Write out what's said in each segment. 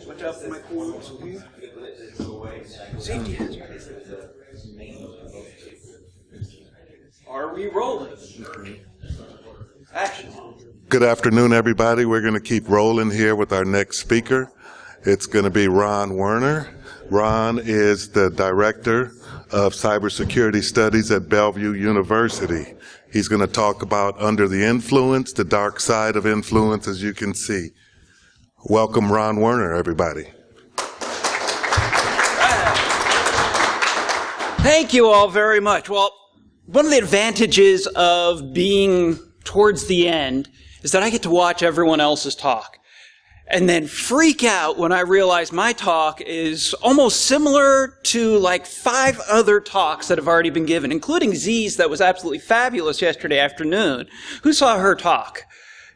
Watch out for my corners. Safety hazard. Are we rolling? Action. Good afternoon, everybody. We're going to keep rolling here with our next speaker. It's going to be Ron Woerner. Ron is the Director of Cybersecurity Studies at Bellevue University. He's going to talk about Under the Influence, the dark side of influence, as you can see. Welcome, Ron Woerner, everybody. Thank you all very much. Well, one of the advantages of being towards the end is that I get to watch everyone else's talk and then freak out when I realize my talk is almost similar to like 5 other talks that have already been given, including Z's that was absolutely fabulous yesterday afternoon. Who saw her talk?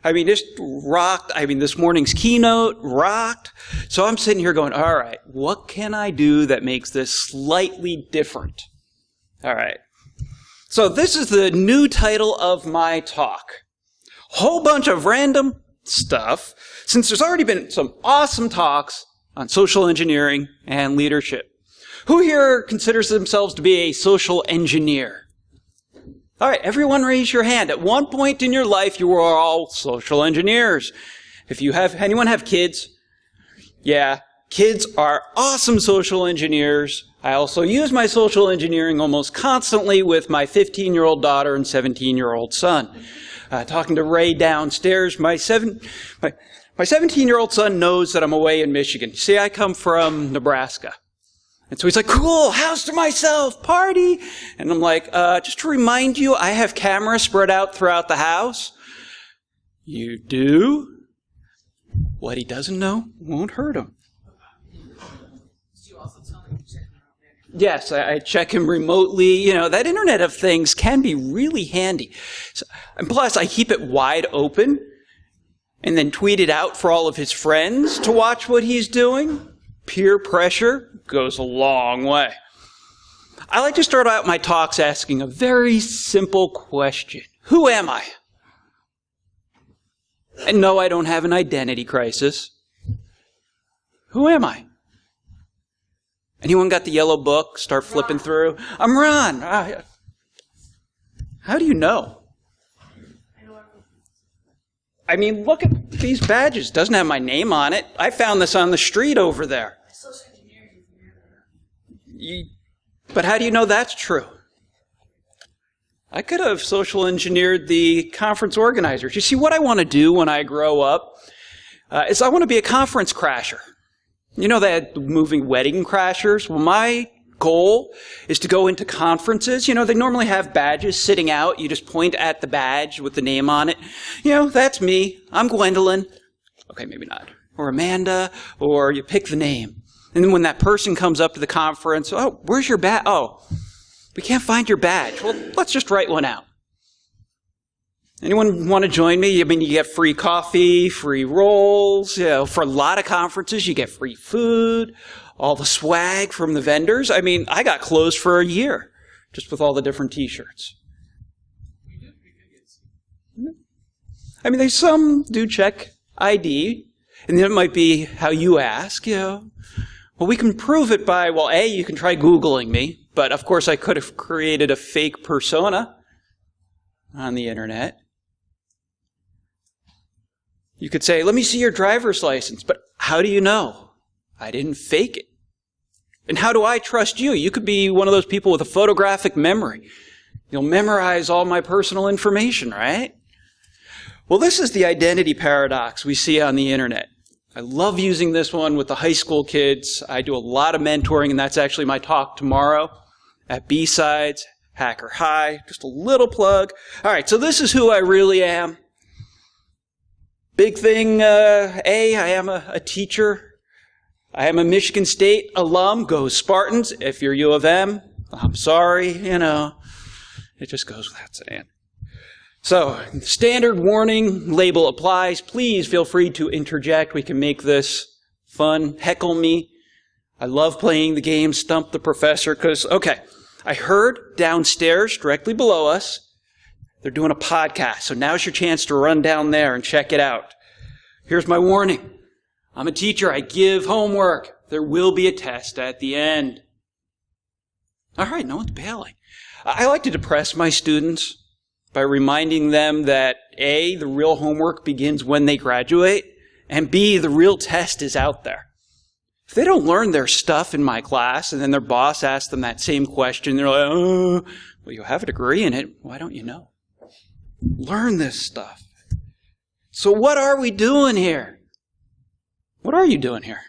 I mean, this rocked. I mean, this morning's keynote rocked. So I'm sitting here going, all right, what can I do that makes this slightly different? All right. So this is the new title of my talk. Whole bunch of random stuff, since there's already been some awesome talks on social engineering and leadership. Who here considers themselves to be a social engineer? All right, everyone raise your hand. At one point in your life, you were all social engineers. If you have, anyone have kids? Yeah, kids are awesome social engineers. I also use my social engineering almost constantly with my 15-year-old daughter and 17-year-old son. Talking to Ray downstairs, my 17-year-old son knows that I'm away in Michigan. See, I come from Nebraska. And so he's like, cool, house to myself, party. And I'm like, just to remind you, I have cameras spread out throughout the house. You do? What he doesn't know won't hurt him. Yes, I check him remotely. You know, that Internet of Things can be really handy. So, and plus, I keep it wide open and then tweet it out for all of his friends to watch what he's doing. Peer pressure goes a long way. I like to start out my talks asking a very simple question. Who am I? And no, I don't have an identity crisis. Who am I? Anyone got the yellow book? Start flipping through. I'm Ron. How do you know? I mean, look at these badges. Doesn't have my name on it. I found this on the street over there. But how do you know that's true? I could have social engineered the conference organizers. You see, what I want to do when I grow up is I want to be a conference crasher. You know that movie Wedding Crashers? Well, my goal is to go into conferences. You know, they normally have badges sitting out. You just point at the badge with the name on it. You know, that's me. I'm Gwendolyn. Okay, maybe not. Or Amanda. Or you pick the name. And then when that person comes up to the conference, oh, where's your badge? Oh, we can't find your badge. Well, let's just write one out. Anyone want to join me? I mean, you get free coffee, free rolls. You know, for a lot of conferences, you get free food, all the swag from the vendors. I mean, I got clothes for a year just with all the different T-shirts. I mean, some do check ID, and then it might be how you ask, you know. Well, we can prove it by, well, A, you can try Googling me, but of course I could have created a fake persona on the internet. You could say, let me see your driver's license, but how do you know? I didn't fake it. And how do I trust you? You could be one of those people with a photographic memory. You'll memorize all my personal information, right? Well, this is the identity paradox we see on the internet. I love using this one with the high school kids. I do a lot of mentoring, and that's actually my talk tomorrow at B-Sides, Hacker High. Just a little plug. All right, so this is who I really am. Big thing, A, I am a teacher. I am a Michigan State alum. Go Spartans. If you're U of M, I'm sorry, you know. It just goes without saying. So, standard warning label applies. Please feel free to interject. We can make this fun. Heckle me. I love playing the game Stump the Professor because, okay, I heard downstairs, directly below us, they're doing a podcast. So now's your chance to run down there and check it out. Here's my warning. I'm a teacher. I give homework. There will be a test at the end. All right, no one's bailing. I like to depress my students by reminding them that A, the real homework begins when they graduate, and B, the real test is out there. If they don't learn their stuff in my class, and then their boss asks them that same question, they're like, oh, well, you have a degree in it. Why don't you know? Learn this stuff. So what are we doing here? What are you doing here?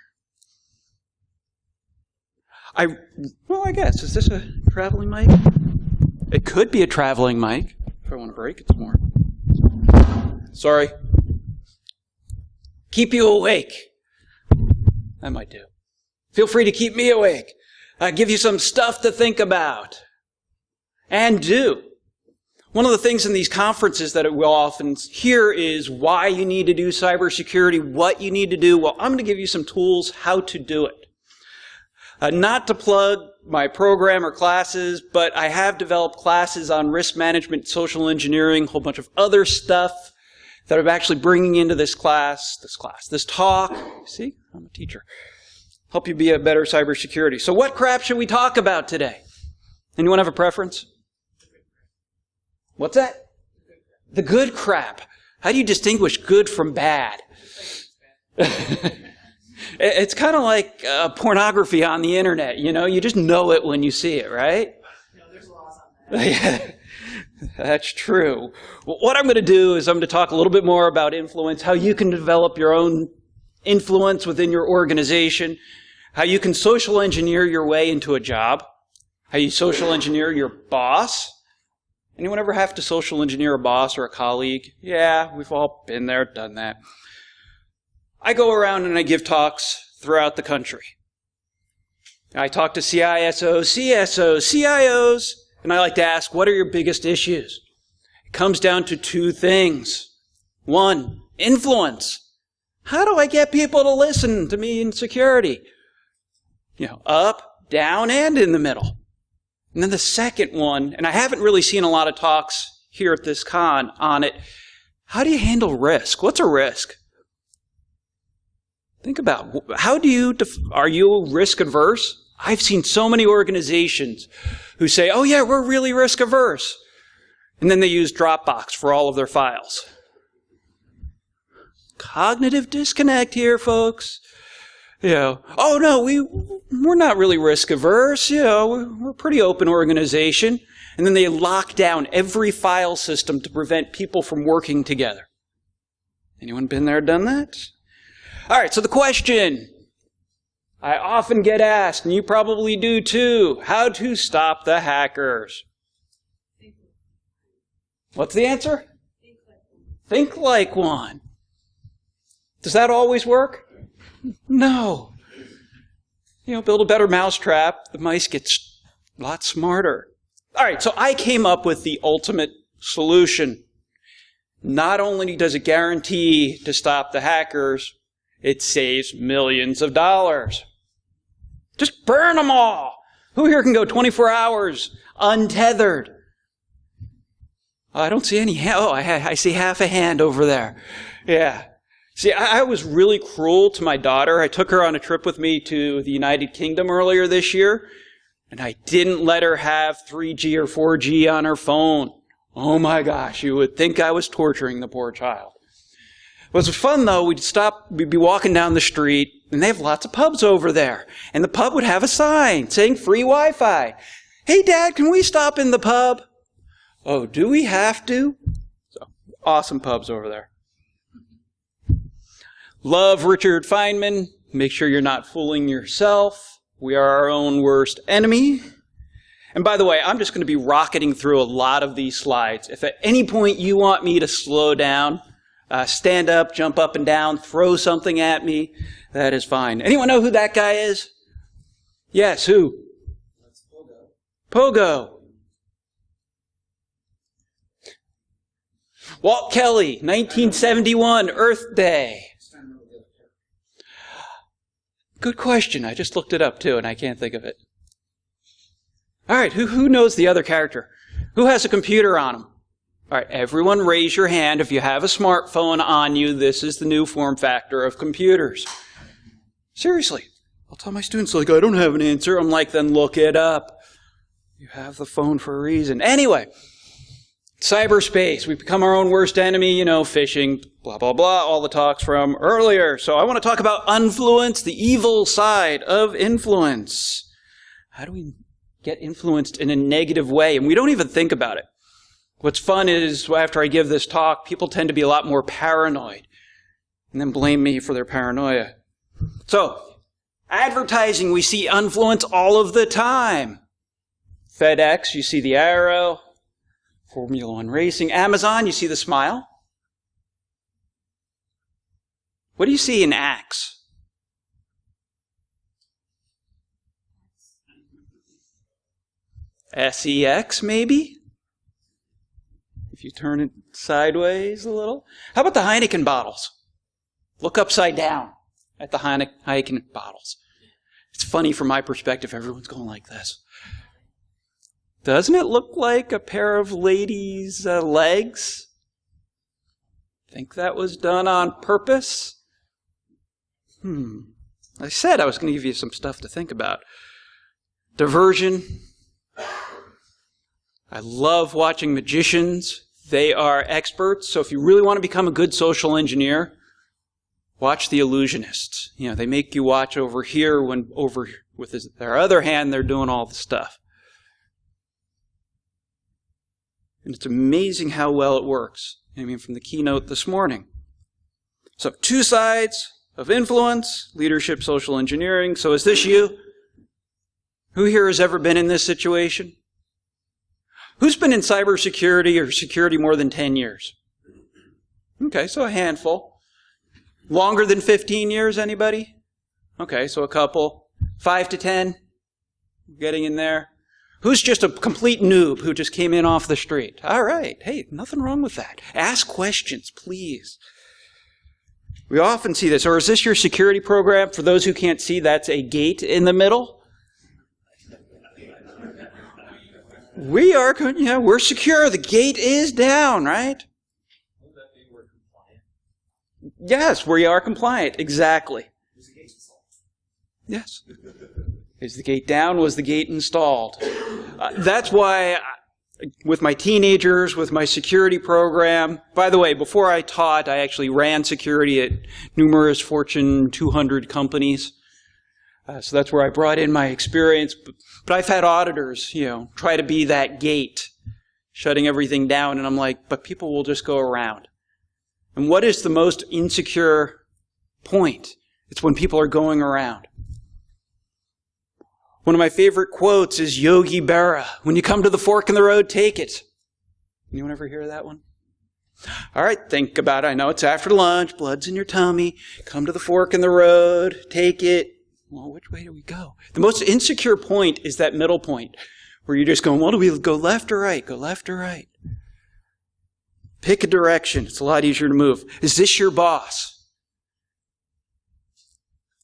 I guess, is this a traveling mic? It could be a traveling mic. If I want to break it some more. Sorry. Keep you awake. That might do. Feel free to keep me awake. Give you some stuff to think about. And do. One of the things in these conferences that we'll often hear is why you need to do cybersecurity, what you need to do. Well, I'm going to give you some tools how to do it. Not to plug my program or classes, but I have developed classes on risk management, social engineering, a whole bunch of other stuff that I'm actually bringing into this talk. See, I'm a teacher. Help you be a better cybersecurity. So what crap should we talk about today? Anyone have a preference? What's that? The good crap. How do you distinguish good from bad? It's kind of like pornography on the internet, you know? You just know it when you see it, right? No, there's laws on that. Yeah, that's true. Well, what I'm going to do is I'm going to talk a little bit more about influence, how you can develop your own influence within your organization, how you can social engineer your way into a job, how you social engineer your boss. Anyone ever have to social engineer a boss or a colleague? Yeah, we've all been there, done that. I go around and I give talks throughout the country. I talk to CISOs, CSOs, CIOs, and I like to ask, what are your biggest issues? It comes down to two things. One, influence. How do I get people to listen to me in security? You know, up, down, and in the middle. And then the second one, and I haven't really seen a lot of talks here at this con on it, how do you handle risk? What's a risk? Think about, are you risk averse? I've seen so many organizations who say, oh yeah, we're really risk averse. And then they use Dropbox for all of their files. Cognitive disconnect here, folks. You know, oh no, we're not really risk averse. You know, we're a pretty open organization. And then they lock down every file system to prevent people from working together. Anyone been there, done that? All right, so the question I often get asked, and you probably do too, how to stop the hackers? What's the answer? Think like one. Does that always work? No. You know, build a better mousetrap, the mice get a lot smarter. All right, so I came up with the ultimate solution. Not only does it guarantee to stop the hackers, it saves millions of dollars. Just burn them all. Who here can go 24 hours untethered? Oh, I don't see any hand. Oh, I see half a hand over there. Yeah. See, I was really cruel to my daughter. I took her on a trip with me to the United Kingdom earlier this year, and I didn't let her have 3G or 4G on her phone. Oh my gosh, you would think I was torturing the poor child. It was fun though. We'd be walking down the street, and they have lots of pubs over there. And the pub would have a sign saying free Wi-Fi. Hey Dad, can we stop in the pub? Oh, do we have to? So, awesome pubs over there. Love Richard Feynman. Make sure you're not fooling yourself. We are our own worst enemy. And by the way, I'm just going to be rocketing through a lot of these slides. If at any point you want me to slow down, stand up, jump up and down, throw something at me, that is fine. Anyone know who that guy is? Yes, who? That's Pogo. Pogo. Walt Kelly, 1971, Earth Day. Good question. I just looked it up too, and I can't think of it. All right, who knows the other character? Who has a computer on him? All right, everyone raise your hand if you have a smartphone on you. This is the new form factor of computers. Seriously. I'll tell my students, like, I don't have an answer. I'm like, then look it up. You have the phone for a reason. Anyway, cyberspace. We become our own worst enemy, phishing, blah, blah, blah, all the talks from earlier. So I want to talk about Unfluence, the evil side of influence. How do we get influenced in a negative way? And we don't even think about it. What's fun is, after I give this talk, people tend to be a lot more paranoid and then blame me for their paranoia. So, advertising, we see Unfluence all of the time. FedEx, you see the arrow. Formula One racing. Amazon, you see the smile. What do you see in Axe? SEX, maybe? If you turn it sideways a little. How about the Heineken bottles? Look upside down at the Heineken bottles. It's funny from my perspective, everyone's going like this. Doesn't it look like a pair of ladies' legs? Think that was done on purpose? I said I was going to give you some stuff to think about. Diversion. I love watching magicians. They are experts. So if you really want to become a good social engineer, watch The Illusionists. They make you watch over here when over with their other hand, they're doing all the stuff. And it's amazing how well it works. From the keynote this morning. So 2 sides of influence, leadership, social engineering. So is this you? Who here has ever been in this situation? Who's been in cybersecurity or security more than 10 years? Okay, so a handful. Longer than 15 years, anybody? Okay, so a couple. 5 to 10? Getting in there. Who's just a complete noob who just came in off the street? All right. Hey, nothing wrong with that. Ask questions, please. We often see this. Or is this your security program? For those who can't see, that's a gate in the middle. We're secure. The gate is down, right? Would that be we're compliant? Yes, we are compliant. Exactly. Is the gate installed? Yes. Is the gate down? Was the gate installed? That's why, with my teenagers, with my security program, by the way, before I taught, I actually ran security at numerous Fortune 200 companies. So that's where I brought in my experience. But I've had auditors, try to be that gate, shutting everything down. And I'm like, but people will just go around. And what is the most insecure point? It's when people are going around. One of my favorite quotes is Yogi Berra. When you come to the fork in the road, take it. Anyone ever hear that one? All right, think about it. I know it's after lunch, blood's in your tummy. Come to the fork in the road, take it. Well, which way do we go? The most insecure point is that middle point where you're just going, well, do we go left or right? Go left or right? Pick a direction. It's a lot easier to move. Is this your boss?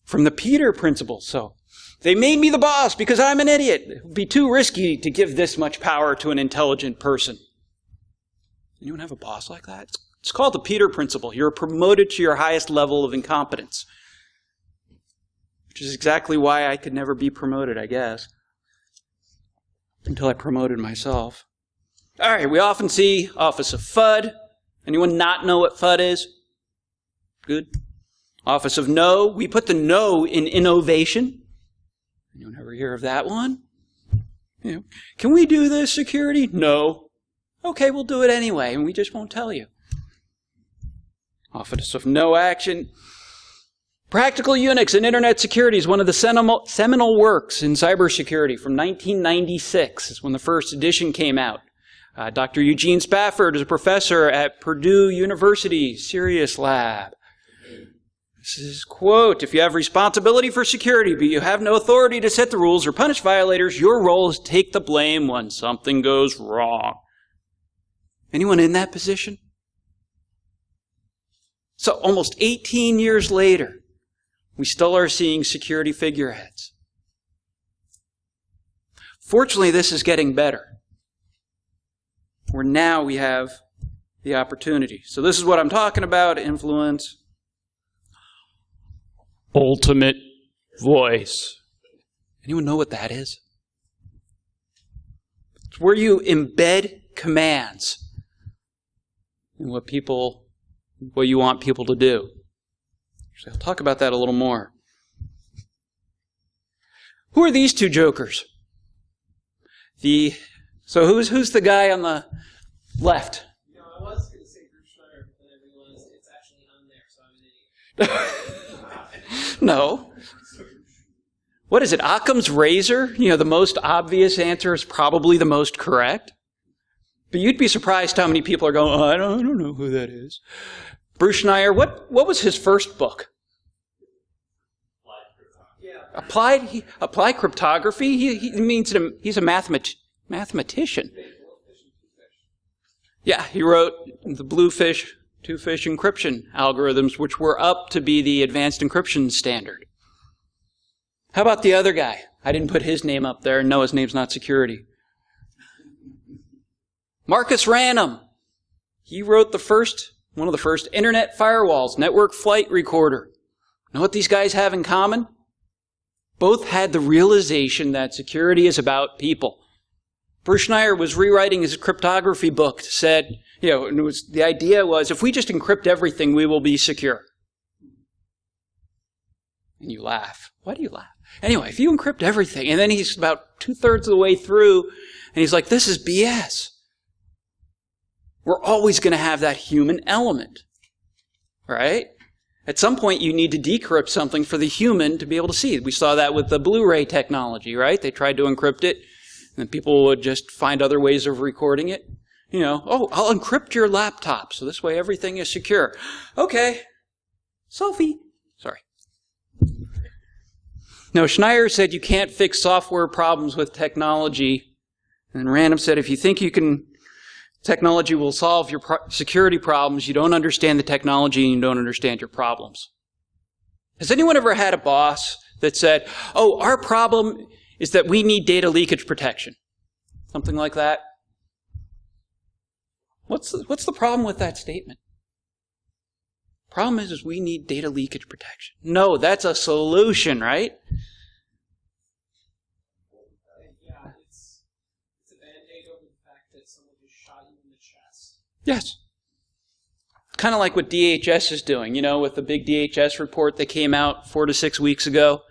From the Peter principle. So, they made me the boss because I'm an idiot. It would be too risky to give this much power to an intelligent person. Anyone have a boss like that? It's called the Peter principle. You're promoted to your highest level of incompetence. Which is exactly why I could never be promoted, I guess. Until I promoted myself. All right, we often see Office of FUD. Anyone not know what FUD is? Good. Office of No. We put the no in innovation. Anyone ever hear of that one? Can we do this security? No. Okay, we'll do it anyway, and we just won't tell you. Office of No action. Practical Unix and Internet Security is one of the seminal works in cybersecurity from 1996. Is when the first edition came out. Dr. Eugene Spafford is a professor at Purdue University Sirius Lab. This is quote, if you have responsibility for security, but you have no authority to set the rules or punish violators, your role is to take the blame when something goes wrong. Anyone in that position? So almost 18 years later, we still are seeing security figureheads. Fortunately, this is getting better. Where now we have the opportunity. So this is what I'm talking about, influence. Ultimate voice. Anyone know what that is? It's where you embed commands in what you want people to do. So I'll talk about that a little more. Who are these two jokers? So who's the guy on the left? You know, I was going to say Bruce Schneier, but then I realized it's actually on there, so I'm an idiot. No. What is it? Occam's razor? You know, the most obvious answer is probably the most correct. But you'd be surprised how many people are going, I don't know who that is. Bruce Schneier, what was his first book? Applied cryptography? He means he's a mathematician. Yeah, he wrote the Bluefish, Two-Fish encryption algorithms, which were up to be the advanced encryption standard. How about the other guy? I didn't put his name up there, and no, his name's not security. Marcus Random. He wrote one of the first internet firewalls, network flight recorder. Know what these guys have in common? Both had the realization that security is about people. Bruce Schneier was rewriting his cryptography book, said, the idea was, if we just encrypt everything, we will be secure. And you laugh. Why do you laugh? Anyway, if you encrypt everything, and then he's about 2/3 of the way through, and he's like, this is BS. We're always going to have that human element, right? At some point, you need to decrypt something for the human to be able to see. We saw that with the Blu-ray technology, right? They tried to encrypt it, and then people would just find other ways of recording it. I'll encrypt your laptop, so this way everything is secure. Okay. Selfie. Sorry. No, Schneier said you can't fix software problems with technology. And Random said if you think technology will solve your security problems, you don't understand the technology and you don't understand your problems. Has anyone ever had a boss that said, our problem is that we need data leakage protection? Something like that? What's the problem with that statement? Problem is we need data leakage protection. No, that's a solution, right? Yeah, it's a band-aid over the fact that someone just shot you in the chest. Yes. Kind of like what DHS is doing, with the big DHS report that came out 4 to 6 weeks ago.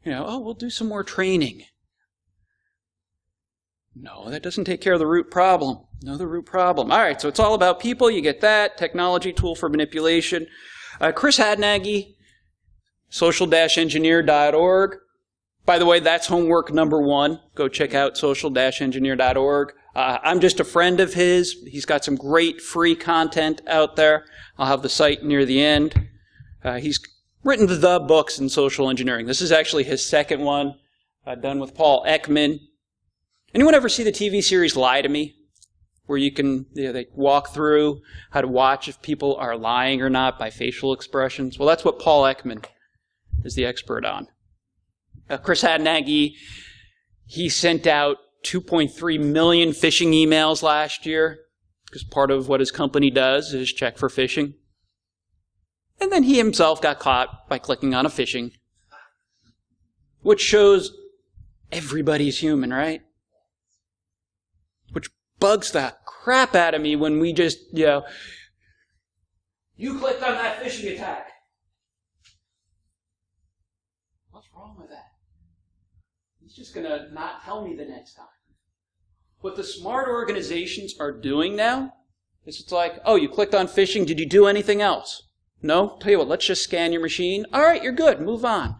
We'll do some more training. No, that doesn't take care of the root problem. No, the root problem. All right, so it's all about people. You get that. Technology, tool for manipulation. Chris Hadnagy, social-engineer.org. By the way, that's homework number 1. Go check out social-engineer.org. I'm just a friend of his. He's got some great free content out there. I'll have the site near the end. He's written the books in social engineering. This is actually his second one, done with Paul Ekman. Anyone ever see the TV series Lie to Me? Where you can, they walk through how to watch if people are lying or not by facial expressions. Well, that's what Paul Ekman is the expert on. Chris Hadnagy, he sent out 2.3 million phishing emails last year, because part of what his company does is check for phishing. And then he himself got caught by clicking on a phishing, which shows everybody's human, right? Which bugs the crap out of me when we just, you clicked on that phishing attack. What's wrong with that? He's just going to not tell me the next time. What the smart organizations are doing now is it's like, you clicked on phishing. Did you do anything else? No? Tell you what, let's just scan your machine. All right, you're good. Move on.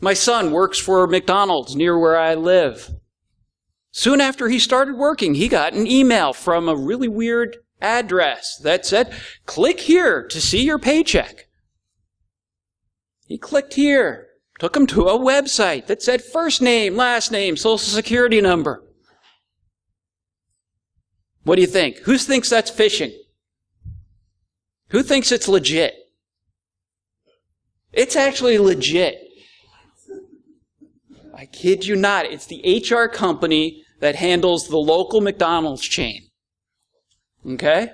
My son works for McDonald's near where I live. Soon after he started working, he got an email from a really weird address that said, click here to see your paycheck. He clicked here. Took him to a website that said first name, last name, social security number. What do you think? Who thinks that's phishing? Who thinks it's legit? It's actually legit. I kid you not. It's the HR company that handles the local McDonald's chain. Okay?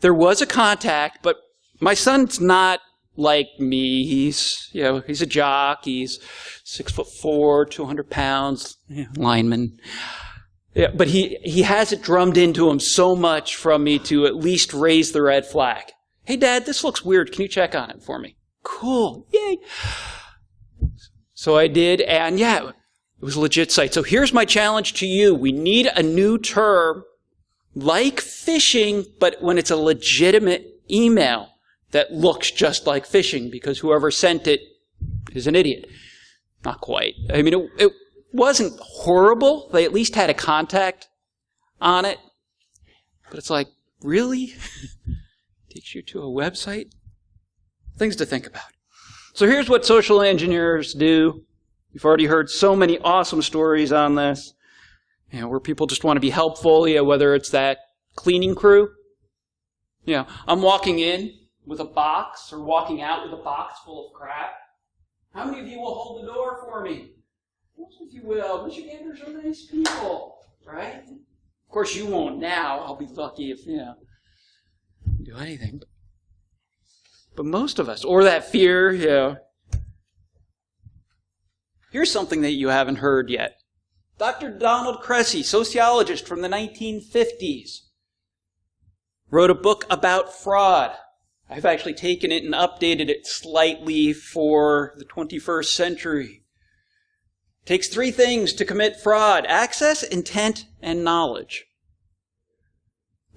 There was a contact, but my son's not like me. He's a jock. He's 6'4", 200 pounds, lineman. Yeah, but he has it drummed into him so much from me to at least raise the red flag. Hey, Dad, this looks weird. Can you check on it for me? Cool. Yay. So I did, and yeah, it was a legit site. So here's my challenge to you. We need a new term like phishing, but when it's a legitimate email that looks just like phishing, because whoever sent it is an idiot. Not quite. I mean, it wasn't horrible. They at least had a contact on it. But it's like, really? Takes you to a website? Things to think about. So here's what social engineers do. You've already heard so many awesome stories on this, where people just want to be helpful, whether it's that cleaning crew. I'm walking in with a box or walking out with a box full of crap. How many of you will hold the door for me? Most of you will. Michiganders are nice people, right? Of course, you won't now. I'll be lucky if, do anything. But most of us, or that fear, Here's something that you haven't heard yet. Dr. Donald Cressy, sociologist from the 1950s, wrote a book about fraud. I've actually taken it and updated it slightly for the 21st century. It takes 3 things to commit fraud: access, intent, and knowledge.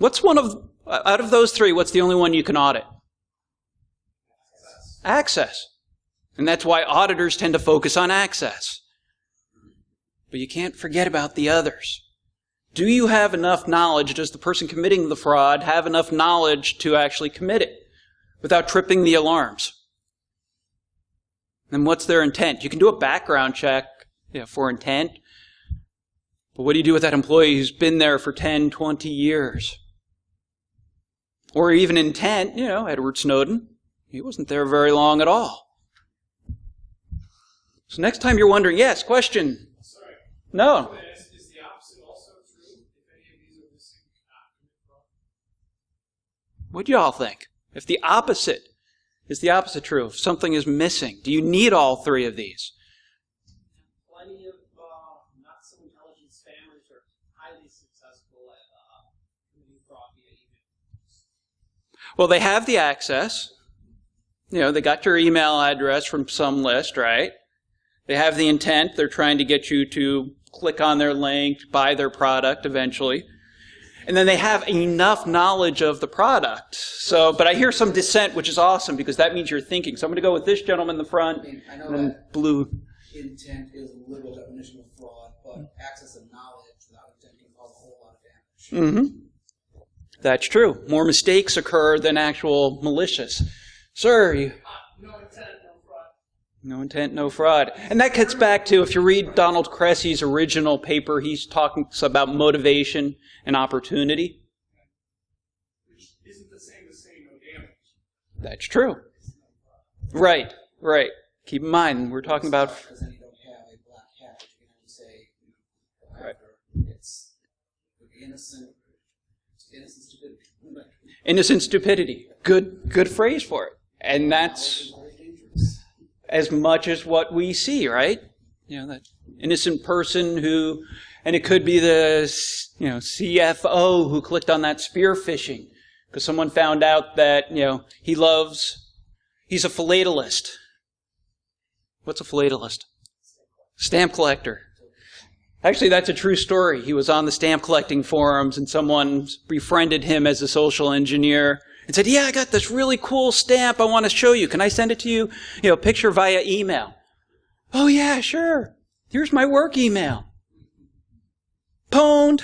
Out of those 3, what's the only one you can audit? Access. And that's why auditors tend to focus on access. But you can't forget about the others. Do you have enough knowledge? Does the person committing the fraud have enough knowledge to actually commit it without tripping the alarms? And what's their intent? You can do a background check for intent. But what do you do with that employee who's been there for 10, 20 years? Or even intent, Edward Snowden. He wasn't there very long at all. So next time you're wondering, yes, question. Sorry. No. Is the opposite also true? If any of these are missing, What do y'all think? If the opposite is the opposite true, if something is missing, do you need all 3 of these? Plenty of not so intelligent spammers are highly successful at committing fraud via email. Well, they have the access. They got your email address from some list, right? They have the intent. They're trying to get you to click on their link, buy their product eventually. And then they have enough knowledge of the product. But I hear some dissent, which is awesome, because that means you're thinking. So I'm going to go with this gentleman in the front, I know and then that blue. intent is a literal definition of fraud, but access and knowledge without intent can cause a whole lot of damage. Mm-hmm. That's true. More mistakes occur than actual malicious. Sir, No intent, no fraud. no intent, no fraud. And that gets back to, if you read Donald Cressy's original paper, he's talking about motivation and opportunity. Which isn't the same as saying no damage. That's true. Right. Keep in mind, we're talking about... Because then you don't have a black hat, but you can only say, Right. it's innocent stupidity. Innocent stupidity. Good phrase for it. And that's as much as what we see, right? That innocent person who, and it could be the, CFO who clicked on that spear phishing because someone found out that, he's a philatelist. What's a philatelist? Stamp collector. Actually, that's a true story. He was on the stamp collecting forums and someone befriended him as a social engineer and said, I got this really cool stamp I want to show you. Can I send it to you? Picture via email. Oh yeah, sure. Here's my work email. Pwned.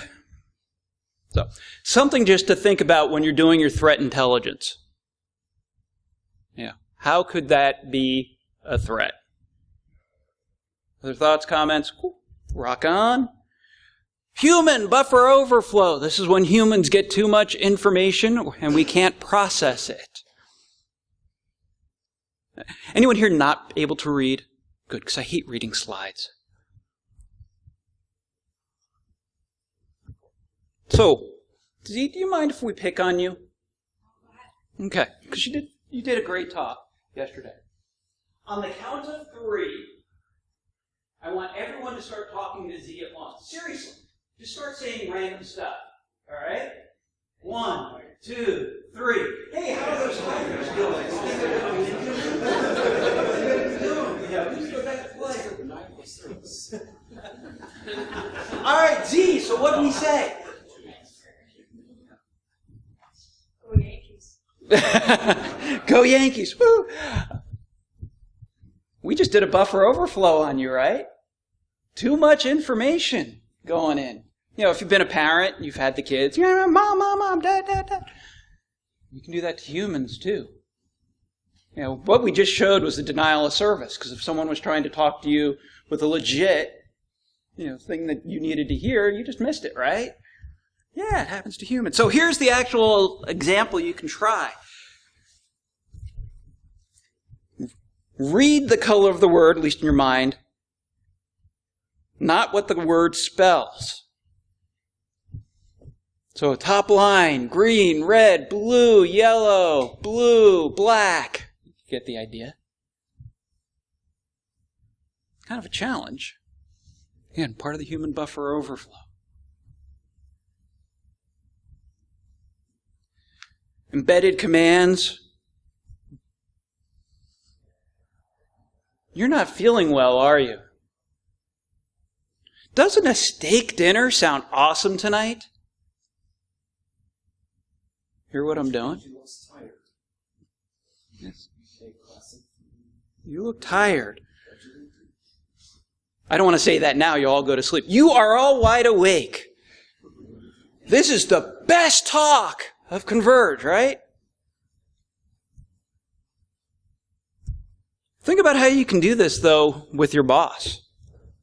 So, something just to think about when you're doing your threat intelligence. How could that be a threat? Other thoughts, comments? Cool. Rock on. Human buffer overflow. This is when humans get too much information and we can't process it. Anyone here not able to read? Good, because I hate reading slides. So, do you mind if we pick on you? Okay, because you did a great talk. yesterday. On the count of 3, I want everyone to start talking to Z at once. Seriously. Just start saying random stuff. All right? 1, 2, 3. Hey, how are those tigers doing? Yeah, who's going back to play? All right, Z, so what do we say? Go Yankees. Go Yankees. Woo. We just did a buffer overflow on you, right? Too much information going in. You know, if you've been a parent, you've had the kids, mom, dad. You can do that to humans too. You know, what we just showed was the denial of service, because if someone was trying to talk to you with a legit, thing that you needed to hear, you just missed it, right? Yeah, it happens to humans. So here's the actual example you can try. Read the color of the word, at least in your mind, not what the word spells. So top line, green, red, blue, yellow, blue, black. You get the idea. Kind of a challenge. Again, part of the human buffer overflow. Embedded commands. You're not feeling well, are you? Doesn't a steak dinner sound awesome tonight? Hear what I'm doing? Yes. You look tired. I don't want to say that now. You all go to sleep. You are all wide awake. This is the best talk of Converge, right? Think about how you can do this, though, with your boss,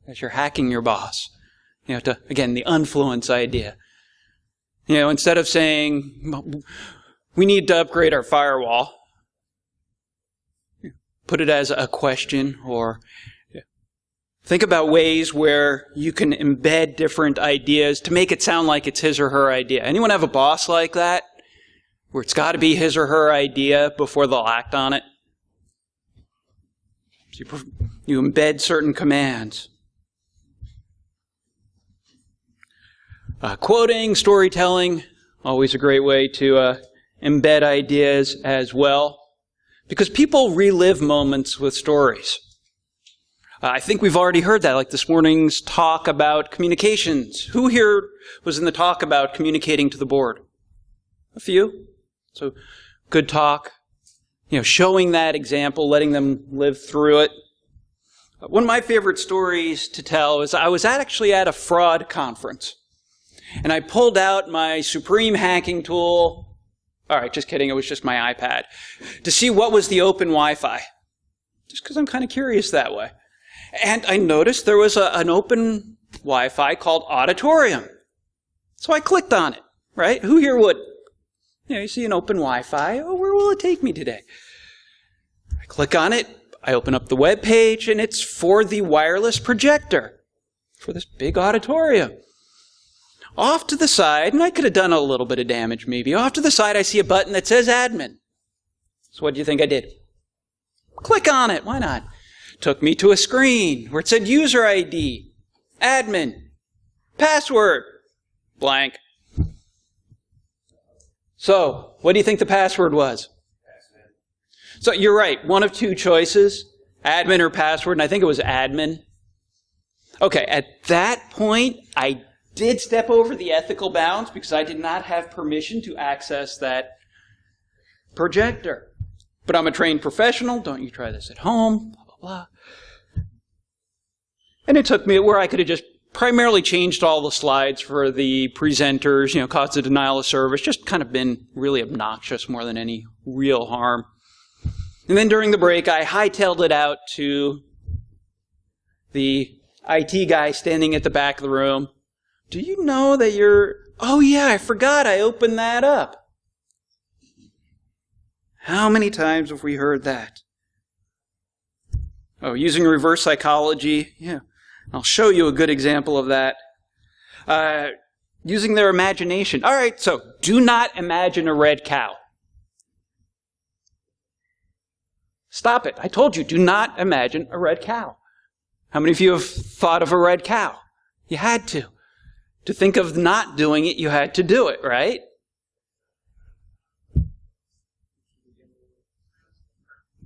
as you're hacking your boss. Again, the Unfluence idea. Instead of saying, we need to upgrade our firewall, put it as a question, or think about ways where you can embed different ideas to make it sound like it's his or her idea. Anyone have a boss like that? Where it's got to be his or her idea before they'll act on it? So you embed certain commands. Quoting, storytelling, always a great way to embed ideas as well. Because people relive moments with stories. I think we've already heard that, like this morning's talk about communications. Who here was in the talk about communicating to the board? A few. So, good talk. Showing that example, letting them live through it. One of my favorite stories to tell is I was actually at a fraud conference. And I pulled out my supreme hacking tool. All right, just kidding. It was just my iPad. To see what was the open Wi-Fi. Just because I'm kind of curious that way. And I noticed there was an open Wi-Fi called Auditorium. So I clicked on it, right? Who here would? You see an open Wi-Fi. Oh, where will it take me today? I click on it. I open up the web page, and it's for the wireless projector for this big auditorium. Off to the side, and I could have done a little bit of damage maybe, off to the side I see a button that says admin. So what do you think I did? Click on it. Why not? Took me to a screen where it said user ID, admin, password, blank. So, what do you think the password was? So you're right, one of two choices, admin or password, and I think it was admin. Okay, at that point, I did step over the ethical bounds because I did not have permission to access that projector. But I'm a trained professional, don't you try this at home, blah, blah, blah. And it took me where I could have just primarily changed all the slides for the presenters, caused a denial of service, just kind of been really obnoxious more than any real harm. And then during the break, I hightailed it out to the IT guy standing at the back of the room. Do you know that oh yeah, I forgot I opened that up. How many times have we heard that? Oh, using reverse psychology. Yeah, I'll show you a good example of that. Using their imagination. All right, so do not imagine a red cow. Stop it. I told you, do not imagine a red cow. How many of you have thought of a red cow? You had to. To think of not doing it, you had to do it, right?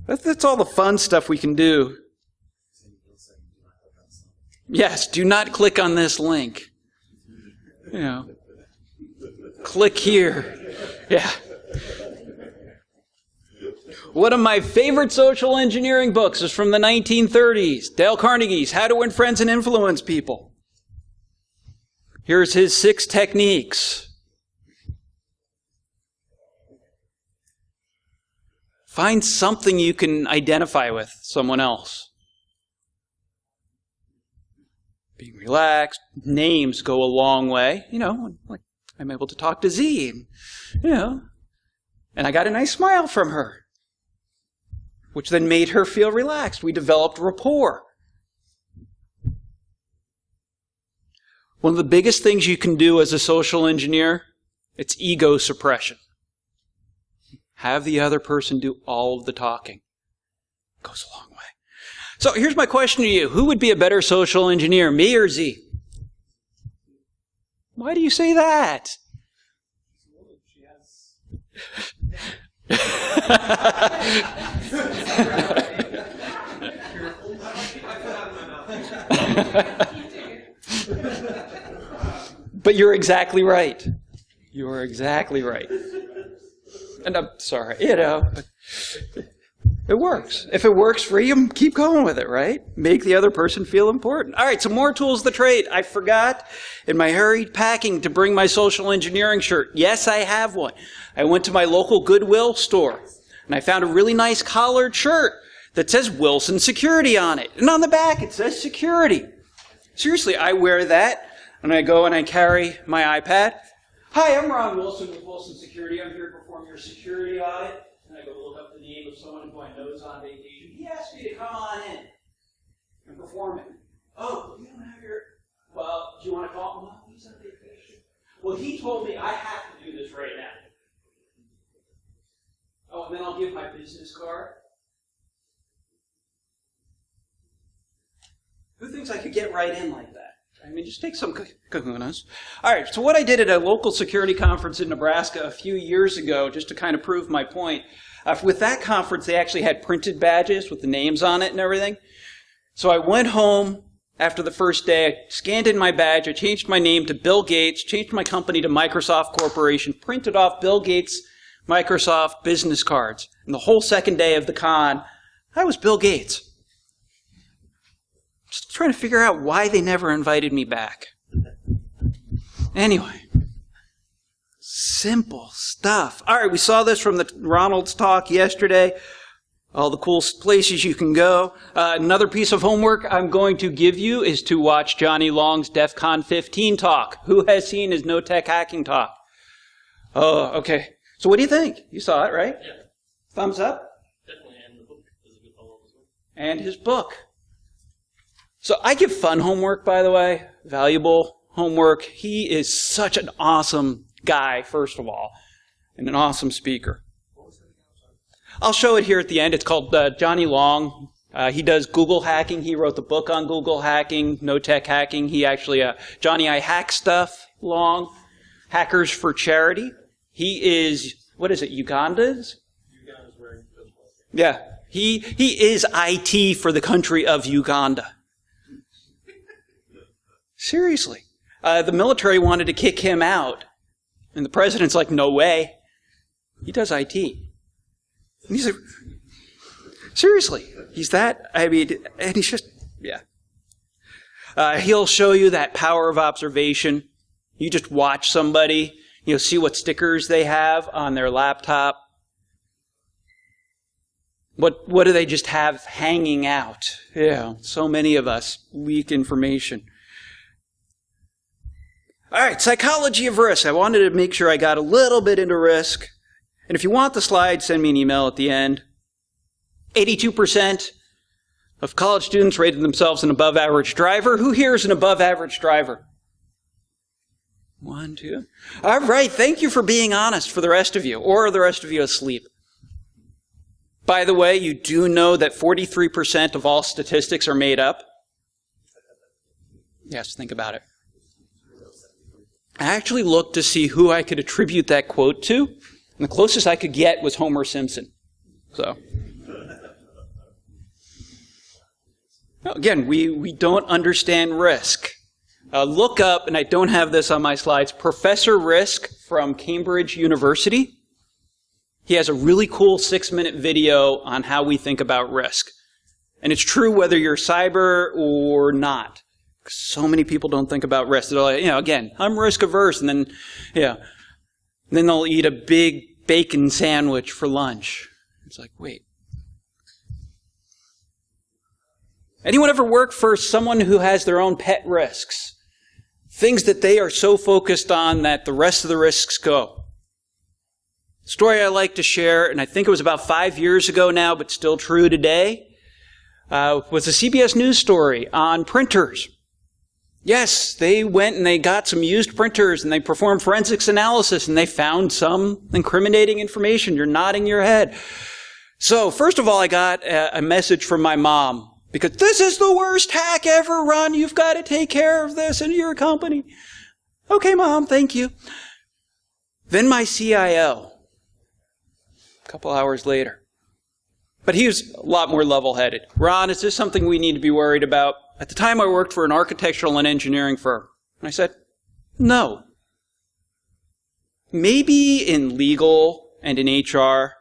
That's all the fun stuff we can do. Yes, do not click on this link. You know, click here. Yeah. One of my favorite social engineering books is from the 1930s, Dale Carnegie's How to Win Friends and Influence People. Here's his 6 techniques. Find something you can identify with someone else. Being relaxed. Names go a long way. You know, like I'm able to talk to Z, and, you know, and I got a nice smile from her, which then made her feel relaxed. We developed rapport. One of the biggest things you can do as a social engineer, it's ego suppression. Have the other person do all of the talking. It goes a long way. So here's my question to you. Who would be a better social engineer, me or Z? Why do you say that? But you're exactly right. You're exactly right. And I'm sorry, you know, but it works. If it works for you, keep going with it, right? Make the other person feel important. All right, some more tools of the trade. I forgot in my hurried packing to bring my social engineering shirt. Yes, I have one. I went to my local Goodwill store, and I found a really nice collared shirt that says Wilson Security on it. And on the back, it says security. Seriously, I wear that, and I go and I carry my iPad. Hi, I'm Ron Wilson with Wilson Security. I'm here to perform your security audit. And I go look up the name of someone who I know is on vacation. He asked me to come on in and perform it. Oh, you don't have your... Well, do you want to call him? No, he's on vacation. Well, he told me I have to do this right now. Oh, and then I'll give my business card. Who thinks I could get right in like that? I mean, just take some kahunas. All right, so what I did at a local security conference in Nebraska a few years ago, just to kind of prove my point, with that conference, they actually had printed badges with the names on it and everything. So I went home after the first day, I scanned in my badge, I changed my name to Bill Gates, changed my company to Microsoft Corporation, printed off Bill Gates' Microsoft business cards. And the whole second day of the con, I was Bill Gates. Just trying to figure out why they never invited me back. Anyway, simple stuff. All right, we saw this from the Ronald's talk yesterday. All the cool places you can go. Another piece of homework I'm going to give you is to watch Johnny Long's DEF CON 15 talk. Who has seen his no tech hacking talk? Oh, okay. So what do you think? You saw it, right? Yeah. Thumbs up? Definitely, and the book is a good follow as well. And his book. So I give fun homework, by the way, valuable homework. He is such an awesome guy, first of all, and an awesome speaker. I'll show it here at the end. It's called Johnny Long. He does Google hacking. He wrote the book on Google hacking, no tech hacking. He actually, Johnny, I Hack Stuff, Long, Hackers for Charity. He is, what is it, Uganda's? Uganda's where he does well. Yeah. He is IT for the country of Uganda. Seriously. The military wanted to kick him out. And the president's like, no way. He does IT. And he's like, seriously, he's that? I mean, and he's just, yeah. He'll show you that power of observation. You just watch somebody, see what stickers they have on their laptop. What do they just have hanging out? Yeah, so many of us leak information. All right, psychology of risk. I wanted to make sure I got a little bit into risk. And if you want the slides, send me an email at the end. 82% of college students rated themselves an above-average driver. Who here is an above-average driver? 1, 2. All right, thank you for being honest for the rest of you, or the rest of you asleep. By the way, you do know that 43% of all statistics are made up? Yes, think about it. I actually looked to see who I could attribute that quote to, and the closest I could get was Homer Simpson. So, again, we don't understand risk. Look up, and I don't have this on my slides, Professor Risk from Cambridge University. He has a really cool 6-minute video on how we think about risk. And it's true whether you're cyber or not. So many people don't think about risk. They're like, again, I'm risk averse. And then, then they'll eat a big bacon sandwich for lunch. It's like, wait. Anyone ever work for someone who has their own pet risks? Things that they are so focused on that the rest of the risks go. Story I like to share, and I think it was about 5 years ago now, but still true today, was a CBS News story on printers. Yes, they went and they got some used printers and they performed forensics analysis and they found some incriminating information. You're nodding your head. So, first of all, I got a message from my mom because this is the worst hack ever, Ron. You've got to take care of this in your company. Okay, Mom, thank you. Then my CIO. A couple hours later. But he was a lot more level-headed. Ron, is this something we need to be worried about? At the time, I worked for an architectural and engineering firm. And I said, no. Maybe in legal and in HR,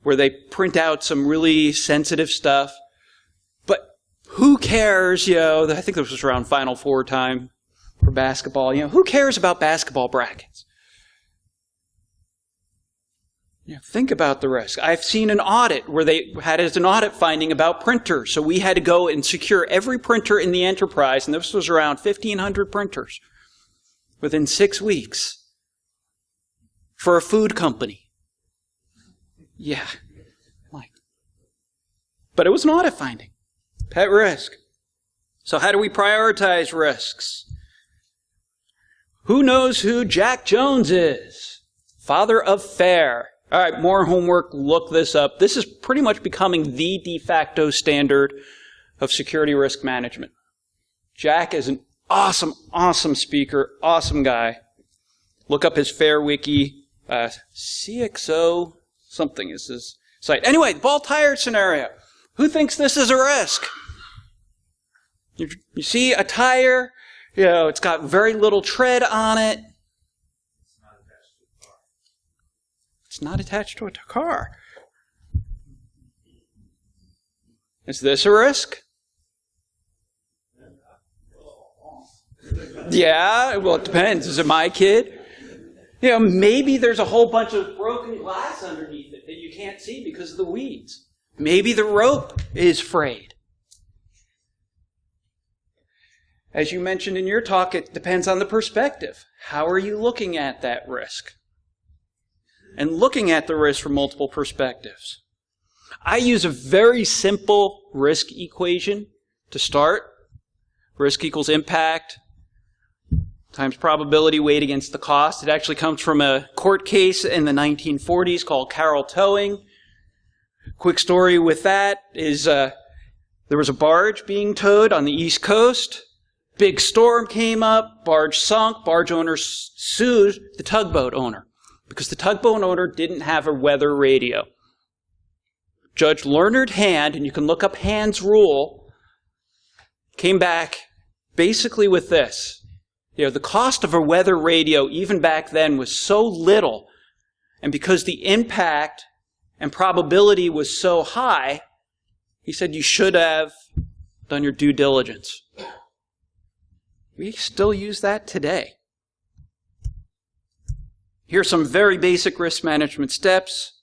where they print out some really sensitive stuff. But who cares, I think this was around Final Four time for basketball. Who cares about basketball brackets? Think about the risk. I've seen an audit where they had as an audit finding about printers. So we had to go and secure every printer in the enterprise, and this was around 1,500 printers within 6 weeks for a food company. Yeah. But it was an audit finding. Pet risk. So how do we prioritize risks? Who knows who Jack Jones is? Father of FAIR. All right, more homework, look this up. This is pretty much becoming the de facto standard of security risk management. Jack is an awesome, awesome speaker, awesome guy. Look up his FAIR wiki. CXO something is his site. Anyway, ball tire scenario. Who thinks this is a risk? You see a tire, it's got very little tread on it. It's not attached to a car. Is this a risk? Yeah, well, it depends. Is it my kid? Maybe there's a whole bunch of broken glass underneath it that you can't see because of the weeds. Maybe the rope is frayed. As you mentioned in your talk, it depends on the perspective. How are you looking at that risk? And looking at the risk from multiple perspectives. I use a very simple risk equation to start. Risk equals impact times probability weighed against the cost. It actually comes from a court case in the 1940s called Carroll Towing. Quick story with that is there was a barge being towed on the East Coast. Big storm came up, barge sunk, barge owner sued the tugboat owner because the tugboat owner didn't have a weather radio. Judge Learned Hand, and you can look up Hand's rule, came back basically with this. The cost of a weather radio, even back then, was so little, and because the impact and probability was so high, he said you should have done your due diligence. We still use that today. Here's some very basic risk management steps.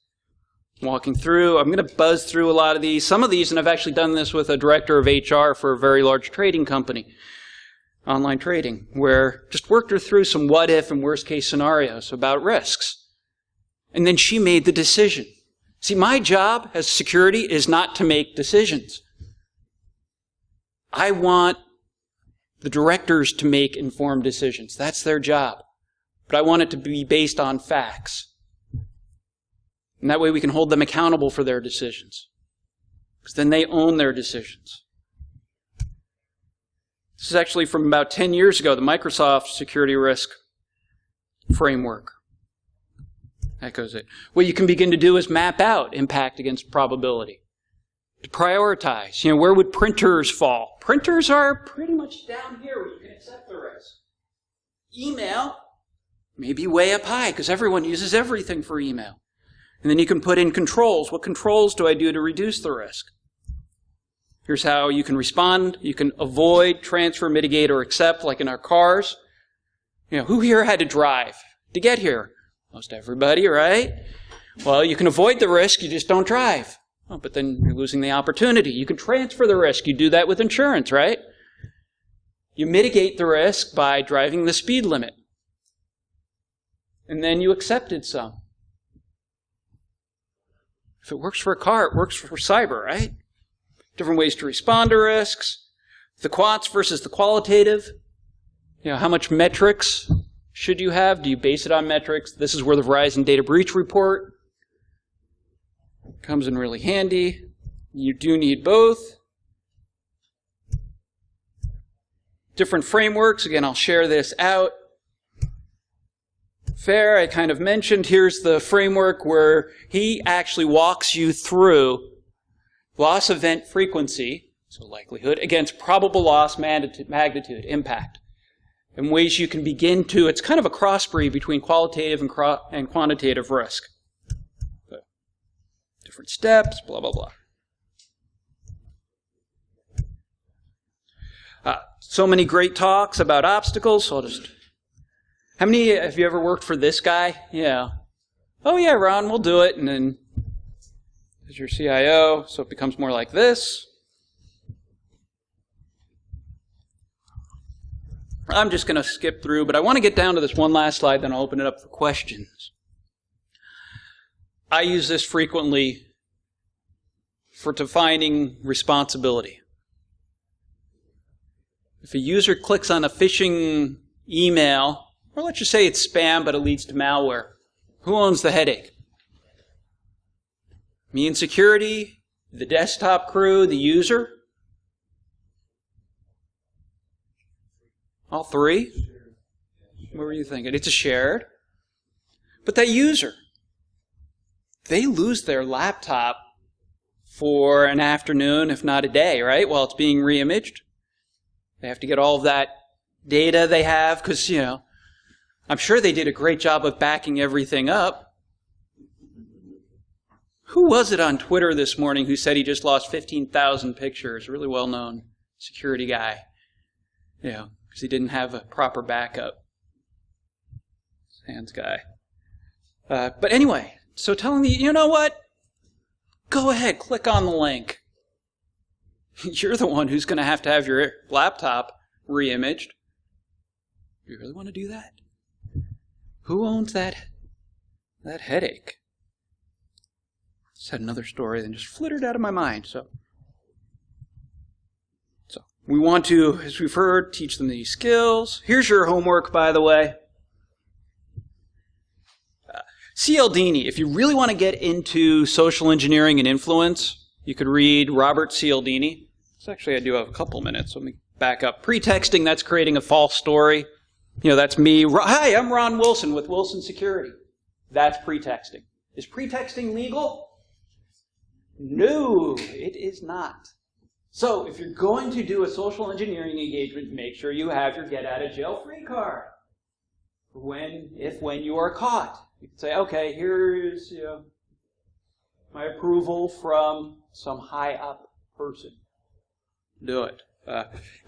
Walking through, I'm going to buzz through a lot of these. Some of these, and I've actually done this with a director of HR for a very large trading company, online trading, where just worked her through some what if and worst case scenarios about risks. And then she made the decision. See, my job as security is not to make decisions. I want the directors to make informed decisions. That's their job. But I want it to be based on facts. And that way we can hold them accountable for their decisions. Because then they own their decisions. This is actually from about 10 years ago, the Microsoft security risk framework. That goes it. What you can begin to do is map out impact against probability. To prioritize. Where would printers fall? Printers are pretty much down here where you can accept the risk. Email may be way up high because everyone uses everything for email. And then you can put in controls. What controls do I do to reduce the risk? Here's how you can respond. You can avoid, transfer, mitigate, or accept, like in our cars. Who here had to drive to get here? Most everybody, right? Well, you can avoid the risk, you just don't drive. Oh, but then you're losing the opportunity. You can transfer the risk. You do that with insurance, right? You mitigate the risk by driving the speed limit. And then you accepted some. If it works for a car, it works for cyber, right? Different ways to respond to risks. The quants versus the qualitative. How much metrics should you have? Do you base it on metrics? This is where the Verizon Data Breach Report comes in really handy. You do need both. Different frameworks. Again, I'll share this out. Fair, I kind of mentioned. Here's the framework where he actually walks you through loss event frequency, so likelihood, against probable loss magnitude, impact. And ways you can begin to, it's kind of a crossbreed between qualitative and quantitative risk. So, different steps, blah, blah, blah. So many great talks about obstacles, so I'll just... How many have you ever worked for this guy? Yeah. Oh yeah, Ron, we'll do it. And then there's your CIO, so it becomes more like this. I'm just going to skip through, but I want to get down to this one last slide, then I'll open it up for questions. I use this frequently for defining responsibility. If a user clicks on a phishing email, or let's just say it's spam, but it leads to malware, who owns the headache? Me and security, the desktop crew, the user? All three? What were you thinking? It's a shared. But that user, they lose their laptop for an afternoon, if not a day, right? While it's being reimaged. They have to get all of that data they have, because, I'm sure they did a great job of backing everything up. Who was it on Twitter this morning who said he just lost 15,000 pictures? A really well-known security guy. Because he didn't have a proper backup. Sans guy. But anyway, so telling me, you know what? Go ahead, click on the link. You're the one who's going to have your laptop reimaged. You really want to do that? Who owns that headache? Just had another story that just flittered out of my mind. So we want to, as we've heard, teach them these skills. Here's your homework, by the way. Cialdini, if you really want to get into social engineering and influence, you could read Robert Cialdini. So actually, I do have a couple minutes. Let me back up. Pretexting, that's creating a false story. That's me. Hi, I'm Ron Wilson with Wilson Security. That's pretexting. Is pretexting legal? No, it is not. So if you're going to do a social engineering engagement, make sure you have your get-out-of-jail-free card. When you are caught. You can say, okay, here's my approval from some high-up person. Do it.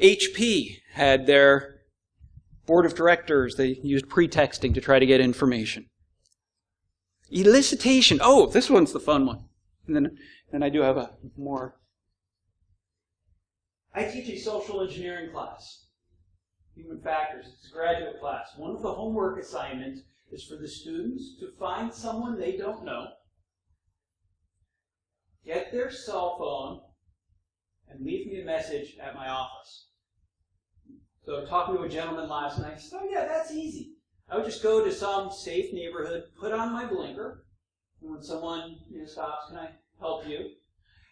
HP had their board of directors. They used pretexting to try to get information. Elicitation. Oh, this one's the fun one. And then I do have a more... I teach a social engineering class. Human factors. It's a graduate class. One of the homework assignments is for the students to find someone they don't know, get their cell phone, and leave me a message at my office. So talking to a gentleman last night, he said, oh yeah, that's easy. I would just go to some safe neighborhood, put on my blinker, When someone stops, can I help you?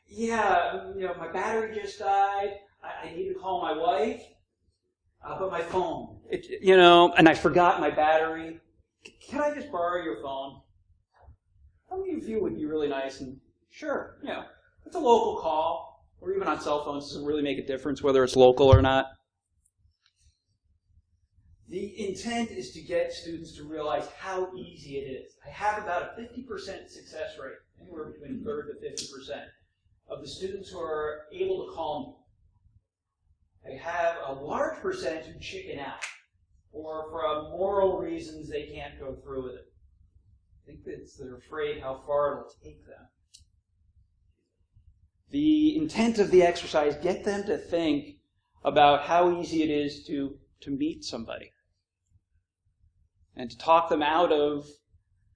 Yeah, my battery just died. I need to call my wife. But my phone, and I forgot my battery. Can I just borrow your phone? How many of you would be really nice and sure, it's a local call, or even on cell phones, doesn't really make a difference whether it's local or not. The intent is to get students to realize how easy it is. I have about a 50% success rate, anywhere between 30 to 50%, of the students who are able to call me. I have a large percentage who chicken out, or for moral reasons they can't go through with it. I think they're afraid how far it'll take them. The intent of the exercise, get them to think about how easy it is to meet somebody and to talk them out of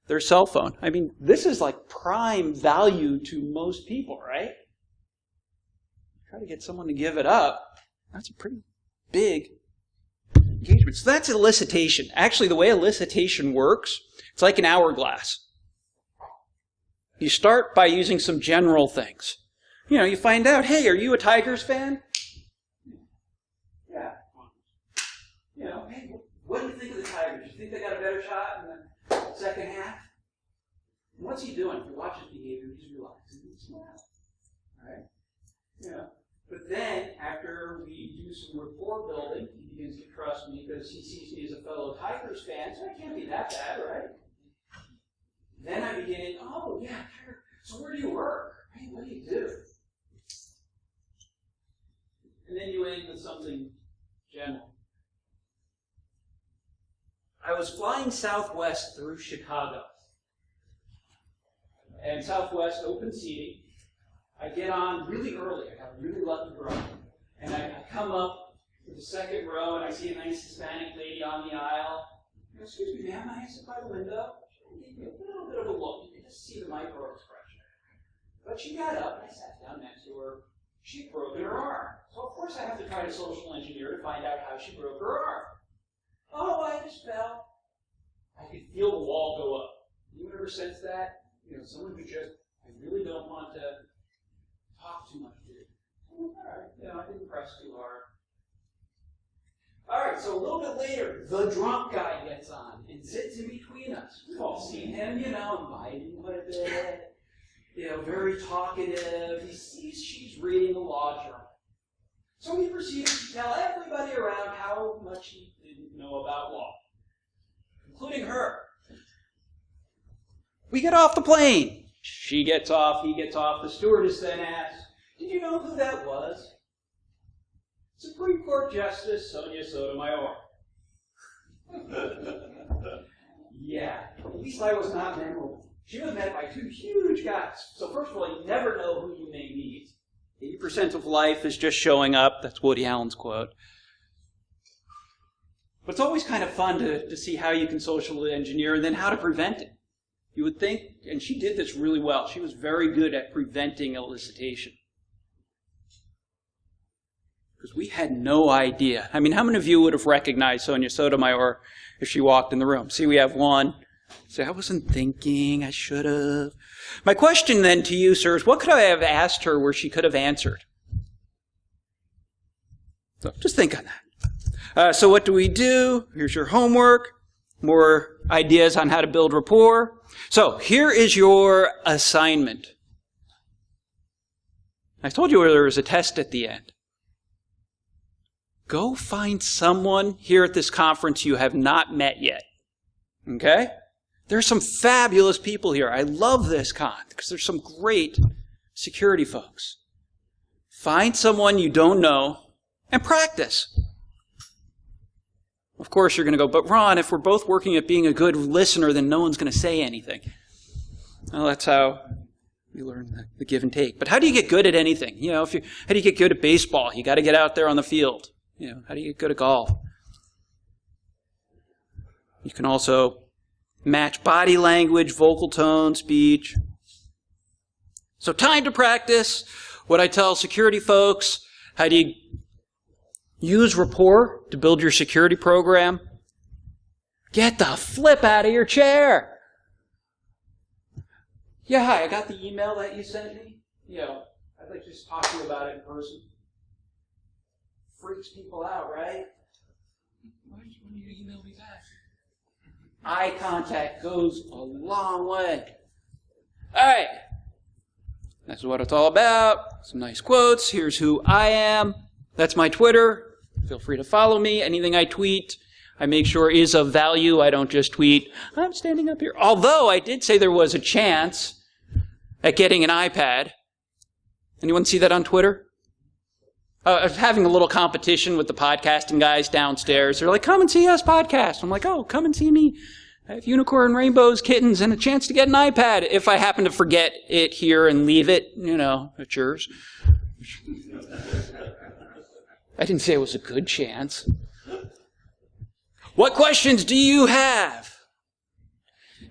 their cell phone. I mean, this is like prime value to most people, right? Try to get someone to give it up. That's a pretty big engagement. So that's elicitation. Actually, the way elicitation works, it's like an hourglass. You start by using some general things. You find out, hey, are you a Tigers fan? Yeah. Hey, what do you think of the Tigers? You think they got a better shot in the second half? And what's he doing? If you watch his behavior, he's relaxing. He's smiling. All right? But then, after we do some rapport building, he begins to trust me because he sees me as a fellow Tigers fan, so I can't be that bad, right? Then I begin, oh, yeah, Tiger. So where do you work? Hey, what do you do? And then you end with something general. I was flying Southwest through Chicago. And Southwest, open seating. I get on really early. I got a really lucky row. And I come up to the second row, and I see a nice Hispanic lady on the aisle. Excuse me, ma'am, I sit by the window. She gave me a little bit of a look. You can just see the micro expression. But she got up, and I sat down next to her. She'd broken her arm. So, of course, I have to try to social engineer to find out how she broke her arm. Oh, I just fell. I could feel the wall go up. You ever sense that? Someone who just, I really don't want to talk too much to you. All right, I didn't press too hard. All right, so a little bit later, the drunk guy gets on and sits in between us. We've all seen him, inviting quite a bit. Very talkative. He sees she's reading a law journal. So he proceeds to tell everybody around how much he didn't know about law, including her. We get off the plane. She gets off, he gets off. The stewardess then asks, did you know who that was? Supreme Court Justice Sonia Sotomayor. Yeah, at least I was not memorable. She was met by two huge guys. So first of all, you never know who you may meet. 80% of life is just showing up. That's Woody Allen's quote. But it's always kind of fun to see how you can socially engineer and then how to prevent it. You would think, and she did this really well, she was very good at preventing elicitation. Because we had no idea. I mean, how many of you would have recognized Sonia Sotomayor if she walked in the room? See, we have one. Say, I wasn't thinking, I should have. My question then to you, sir, is what could I have asked her where she could have answered? So just think on that. So what do we do? Here's your homework. More ideas on how to build rapport. So here is your assignment. I told you there was a test at the end. Go find someone here at this conference you have not met yet. Okay? There's some fabulous people here. I love this con because there's some great security folks. Find someone you don't know and practice. Of course, you're going to go, but Ron, if we're both working at being a good listener, then no one's going to say anything. Well, that's how you learn the give and take. But how do you get good at anything? How do you get good at baseball? You got to get out there on the field. How do you get good at golf? You can also match body language, vocal tone, speech. So time to practice. What I tell security folks, how do you use rapport to build your security program? Get the flip out of your chair. Yeah, hi, I got the email that you sent me. I'd like to just talk to you about it in person. Freaks people out, right? Why did you email me back? Eye contact goes a long way. All right. That's what it's all about. Some nice quotes. Here's who I am. That's my Twitter. Feel free to follow me. Anything I tweet, I make sure is of value. I don't just tweet, I'm standing up here. Although I did say there was a chance at getting an iPad. Anyone see that on Twitter? I was having a little competition with the podcasting guys downstairs. They're like, come and see us podcast. I'm like, oh, come and see me. I have unicorn, rainbows, kittens, and a chance to get an iPad. If I happen to forget it here and leave it, it's yours. I didn't say it was a good chance. What questions do you have?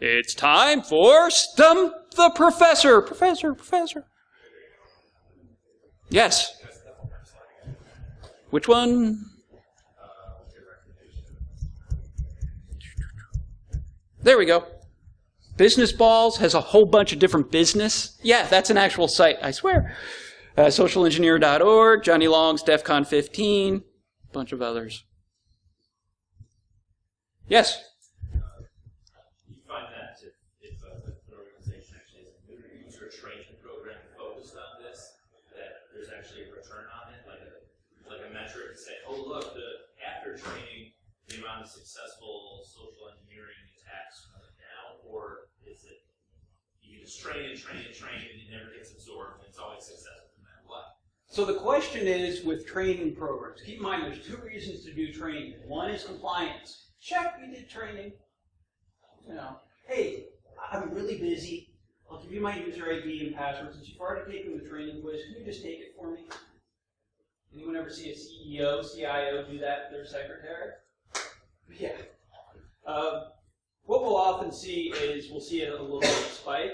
It's time for Stump the Professor. Professor. Yes. Which one? There we go. Business Balls has a whole bunch of different business. Yeah, that's an actual site, I swear. Socialengineer.org, Johnny Long's DEF CON 15, a bunch of others. Yes? You find that if an organization actually has a user training program focused on this, that there's actually a return on it, like a metric to say, oh look, after training, the amount of successful social engineering attacks went down, or is it you just train and it never gets absorbed and it's always successful no matter what? So the question is with training programs, keep in mind there's two reasons to do training. One is compliance. Check, we did training. Hey, I'm really busy. I'll give you my user ID and password. Since you've already taken the training quiz, can you just take it for me? Anyone ever see a CEO, CIO do that with their secretary? Yeah. What we'll often see is we'll see a little bit of spike,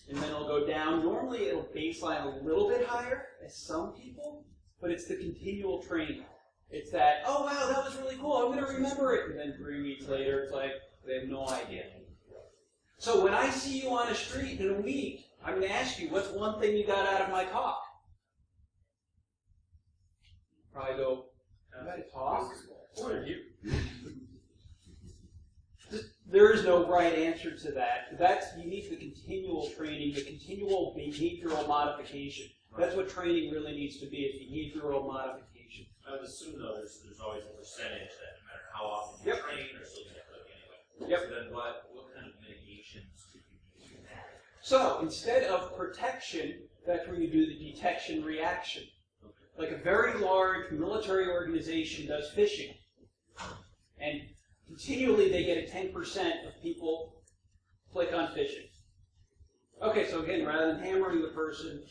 and then it'll go down. Normally it'll baseline a little bit higher, as some people, but it's the continual training. It's that, oh wow, that was really cool, I'm going to remember it. And then 3 weeks later, it's like, they have no idea. So when I see you on a street in a week, I'm going to ask you, what's one thing you got out of my talk? Probably go, did I talk? What are you? There is no right answer to that. That's unique to the continual training, the continual behavioral modification. That's what training really needs to be, is behavioral modification. I would assume, though, there's always a percentage that no matter how often you train, you're still going to click anyway. Yep. So then what kind of mitigations could you use? So instead of protection, that's where you do the detection reaction. Like a very large military organization does phishing. And continually they get a 10% of people click on phishing. Okay, so again, rather than hammering the person,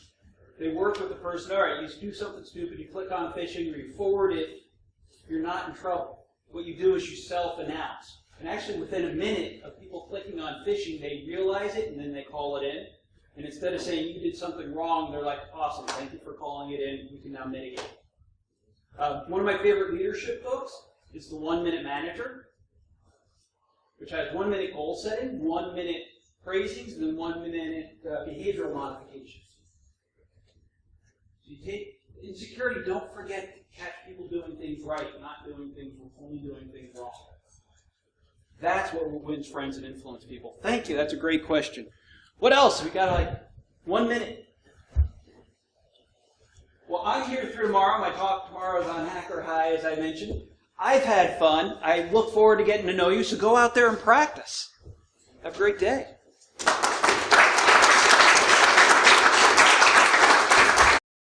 they work with the person. All right, you do something stupid, you click on phishing, or you forward it, you're not in trouble. What you do is you self-announce. And actually within a minute of people clicking on phishing, they realize it and then they call it in. And instead of saying you did something wrong, they're like, awesome, thank you for calling it in, we can now mitigate it. One of my favorite leadership books is The 1 Minute Manager, which has 1 minute goal setting, 1 minute praisings, and then 1 minute behavioral modifications. So you take, in security, don't forget to catch people doing things right, not doing things, only doing things wrong. That's what wins friends and influence people. Thank you, that's a great question. What else? We got like 1 minute. Well, I'm here through tomorrow. My talk tomorrow is on Hacker High, as I mentioned. I've had fun. I look forward to getting to know you, so go out there and practice. Have a great day.